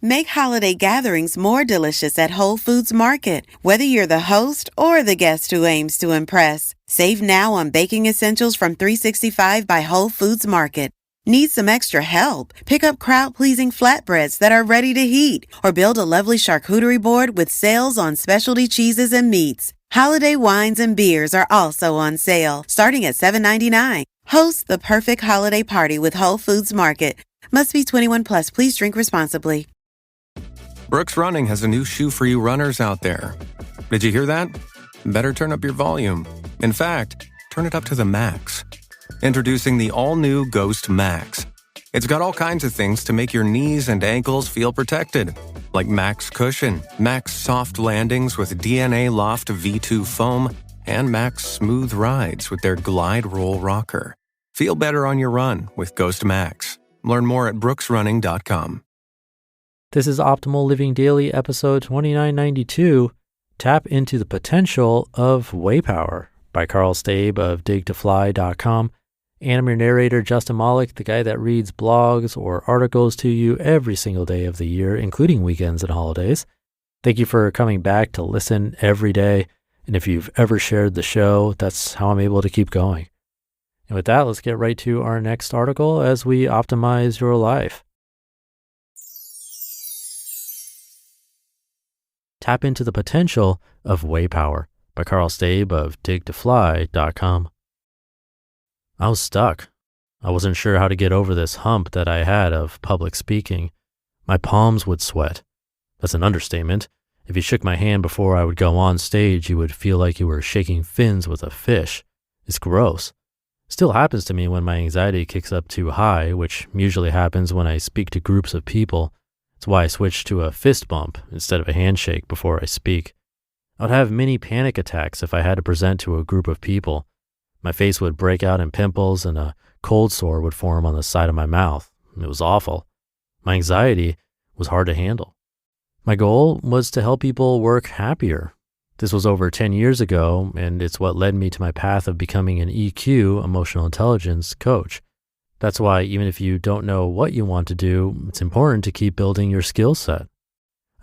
Make holiday gatherings more delicious at Whole Foods Market. Whether you're the host or the guest who aims to impress, save now on baking essentials from 365 by Whole Foods Market. Need some extra help? Pick up crowd-pleasing flatbreads that are ready to heat, or build a lovely charcuterie board with sales on specialty cheeses and meats. Holiday wines and beers are also on sale, starting at $7.99. Host the perfect holiday party with Whole Foods Market. Must be 21 plus. Please drink responsibly. Brooks Running has a new shoe for you runners out there. Did you hear that? Better turn up your volume. In fact, turn it up to the max. Introducing the all-new Ghost Max. It's got all kinds of things to make your knees and ankles feel protected, like Max Cushion, Max Soft Landings with DNA Loft V2 foam, and Max Smooth Rides with their Glide Roll Rocker. Feel better on your run with Ghost Max. Learn more at brooksrunning.com. This is Optimal Living Daily, episode 2992, Tap into the Potential of Waypower by Karl Staib of digtofly.com. And I'm your narrator, Justin Malik, the guy that reads blogs or articles to you every single day of the year, including weekends and holidays. Thank you for coming back to listen every day. And if you've ever shared the show, that's how I'm able to keep going. And with that, let's get right to our next article as we optimize your life. Tap into the Potential of Waypower by Karl Staib of digtofly.com. I was stuck. I wasn't sure how to get over this hump that I had of public speaking. My palms would sweat. That's an understatement. If you shook my hand before I would go on stage, you would feel like you were shaking fins with a fish. It's gross. Still happens to me when my anxiety kicks up too high, which usually happens when I speak to groups of people. That's why I switched to a fist bump instead of a handshake before I speak. I would have mini panic attacks if I had to present to a group of people. My face would break out in pimples and a cold sore would form on the side of my mouth. It was awful. My anxiety was hard to handle. My goal was to help people work happier. This was over 10 years ago, and it's what led me to my path of becoming an EQ, emotional intelligence coach. That's why even if you don't know what you want to do, it's important to keep building your skill set.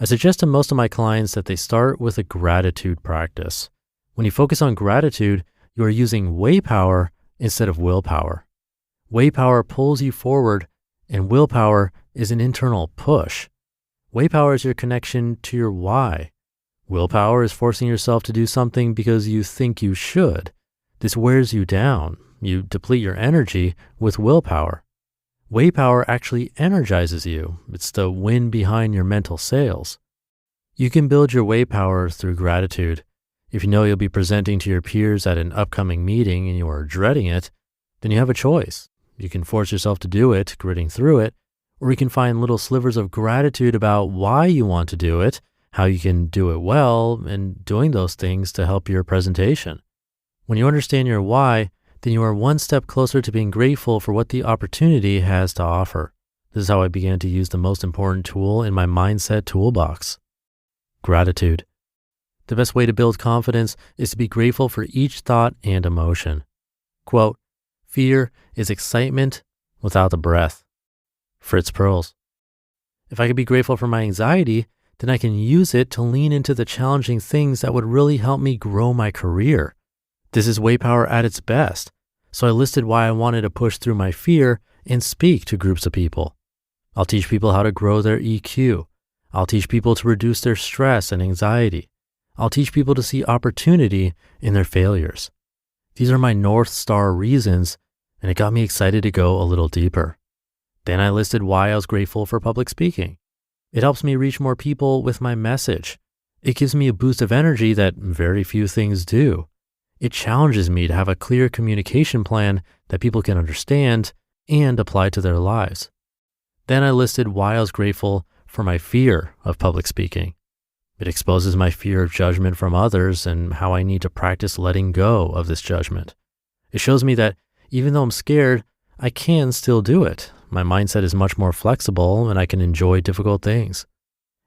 I suggest to most of my clients that they start with a gratitude practice. When you focus on gratitude, you are using Waypower instead of willpower. Waypower pulls you forward, and willpower is an internal push. Waypower is your connection to your why. Willpower is forcing yourself to do something because you think you should. This wears you down. You deplete your energy with willpower. Waypower actually energizes you. It's the wind behind your mental sails. You can build your Waypower through gratitude. If you know you'll be presenting to your peers at an upcoming meeting and you are dreading it, then you have a choice. You can force yourself to do it, gritting through it, or you can find little slivers of gratitude about why you want to do it, how you can do it well, and doing those things to help your presentation. When you understand your why, then you are one step closer to being grateful for what the opportunity has to offer. This is how I began to use the most important tool in my mindset toolbox: gratitude. The best way to build confidence is to be grateful for each thought and emotion. Quote, "Fear is excitement without the breath." Fritz Perls. If I could be grateful for my anxiety, then I can use it to lean into the challenging things that would really help me grow my career. This is Waypower at its best. So I listed why I wanted to push through my fear and speak to groups of people. I'll teach people how to grow their EQ. I'll teach people to reduce their stress and anxiety. I'll teach people to see opportunity in their failures. These are my North Star reasons, and it got me excited to go a little deeper. Then I listed why I was grateful for public speaking. It helps me reach more people with my message. It gives me a boost of energy that very few things do. It challenges me to have a clear communication plan that people can understand and apply to their lives. Then I listed why I was grateful for my fear of public speaking. It exposes my fear of judgment from others and how I need to practice letting go of this judgment. It shows me that even though I'm scared, I can still do it. My mindset is much more flexible and I can enjoy difficult things.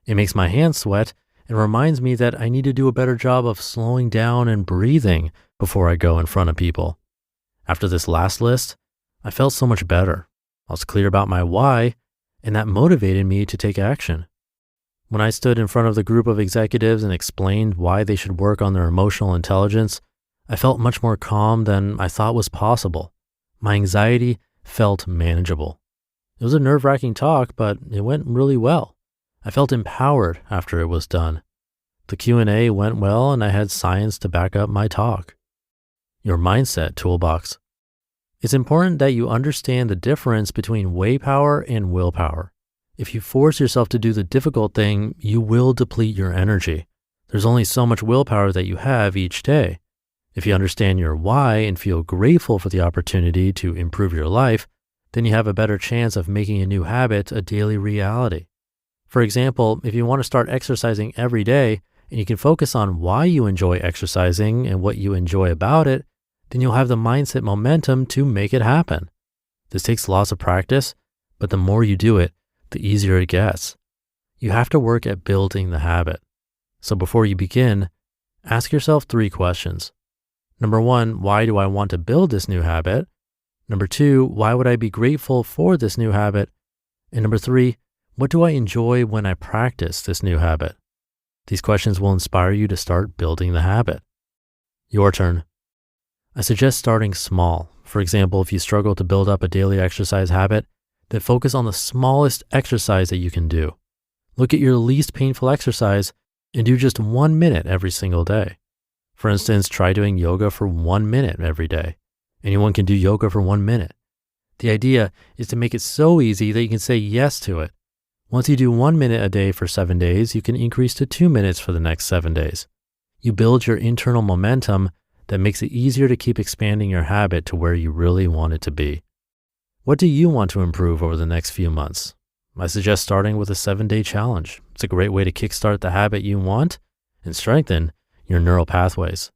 It makes my hands sweat and reminds me that I need to do a better job of slowing down and breathing before I go in front of people. After this last list, I felt so much better. I was clear about my why, and that motivated me to take action. When I stood in front of the group of executives and explained why they should work on their emotional intelligence, I felt much more calm than I thought was possible. My anxiety felt manageable. It was a nerve-wracking talk, but it went really well. I felt empowered after it was done. The Q&A went well, and I had science to back up my talk. Your mindset toolbox. It's important that you understand the difference between Waypower and willpower. If you force yourself to do the difficult thing, you will deplete your energy. There's only so much willpower that you have each day. If you understand your why and feel grateful for the opportunity to improve your life, then you have a better chance of making a new habit a daily reality. For example, if you want to start exercising every day and you can focus on why you enjoy exercising and what you enjoy about it, then you'll have the mindset momentum to make it happen. This takes lots of practice, but the more you do it, the easier it gets. You have to work at building the habit. So before you begin, ask yourself 3 questions. Number 1, why do I want to build this new habit? Number 2, why would I be grateful for this new habit? And number 3, what do I enjoy when I practice this new habit? These questions will inspire you to start building the habit. Your turn. I suggest starting small. For example, if you struggle to build up a daily exercise habit, then focus on the smallest exercise that you can do. Look at your least painful exercise and do just 1 minute every single day. For instance, try doing yoga for 1 minute every day. Anyone can do yoga for 1 minute. The idea is to make it so easy that you can say yes to it. Once you do 1 minute a day for 7 days, you can increase to 2 minutes for the next 7 days. You build your internal momentum that makes it easier to keep expanding your habit to where you really want it to be. What do you want to improve over the next few months? I suggest starting with a 7-day challenge. It's a great way to kickstart the habit you want and strengthen your neural pathways.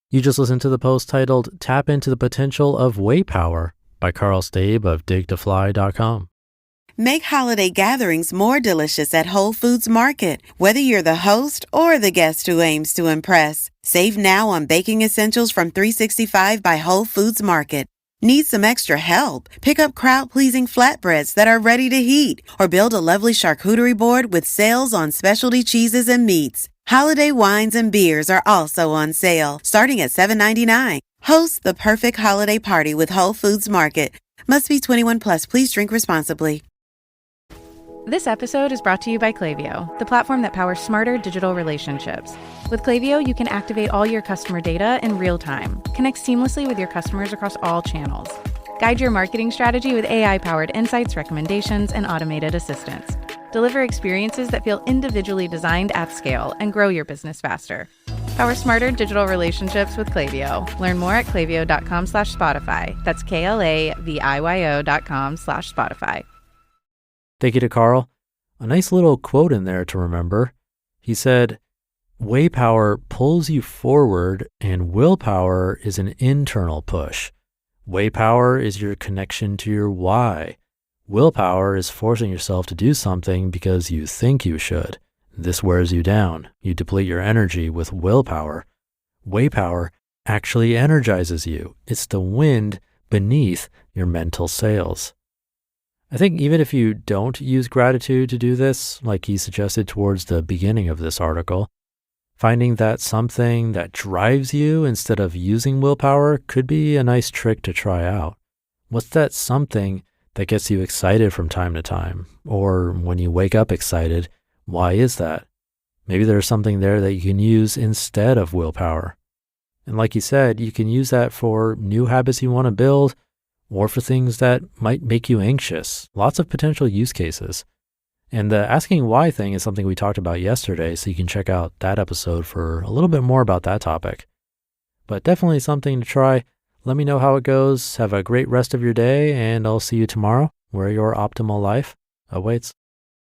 You just listened to the post titled Tap into the Potential of Waypower by Karl Staib of digtofly.com. Make holiday gatherings more delicious at Whole Foods Market. Whether you're the host or the guest who aims to impress, save now on baking essentials from 365 by Whole Foods Market. Need some extra help? Pick up crowd-pleasing flatbreads that are ready to heat, or build a lovely charcuterie board with sales on specialty cheeses and meats. Holiday wines and beers are also on sale, starting at $7.99. Host the perfect holiday party with Whole Foods Market. Must be 21 plus. Please drink responsibly. This episode is brought to you by Klaviyo, the platform that powers smarter digital relationships. With Klaviyo, you can activate all your customer data in real time, connect seamlessly with your customers across all channels, guide your marketing strategy with AI-powered insights, recommendations, and automated assistance, deliver experiences that feel individually designed at scale, and grow your business faster. Power smarter digital relationships with Klaviyo. Learn more at klaviyo.com/Spotify. That's KLAVIYO.com/Spotify. Thank you to Karl. A nice little quote in there to remember. He said, Waypower pulls you forward and willpower is an internal push. Waypower is your connection to your why. Willpower is forcing yourself to do something because you think you should. This wears you down. You deplete your energy with willpower. Waypower actually energizes you. It's the wind beneath your mental sails. I think even if you don't use gratitude to do this, like he suggested towards the beginning of this article, finding that something that drives you instead of using willpower could be a nice trick to try out. What's that something that gets you excited from time to time? Or when you wake up excited, why is that? Maybe there's something there that you can use instead of willpower. And like you said, you can use that for new habits you want to build, or for things that might make you anxious. Lots of potential use cases. And the asking why thing is something we talked about yesterday, so you can check out that episode for a little bit more about that topic. But definitely something to try. Let me know how it goes. Have a great rest of your day, and I'll see you tomorrow, where your optimal life awaits.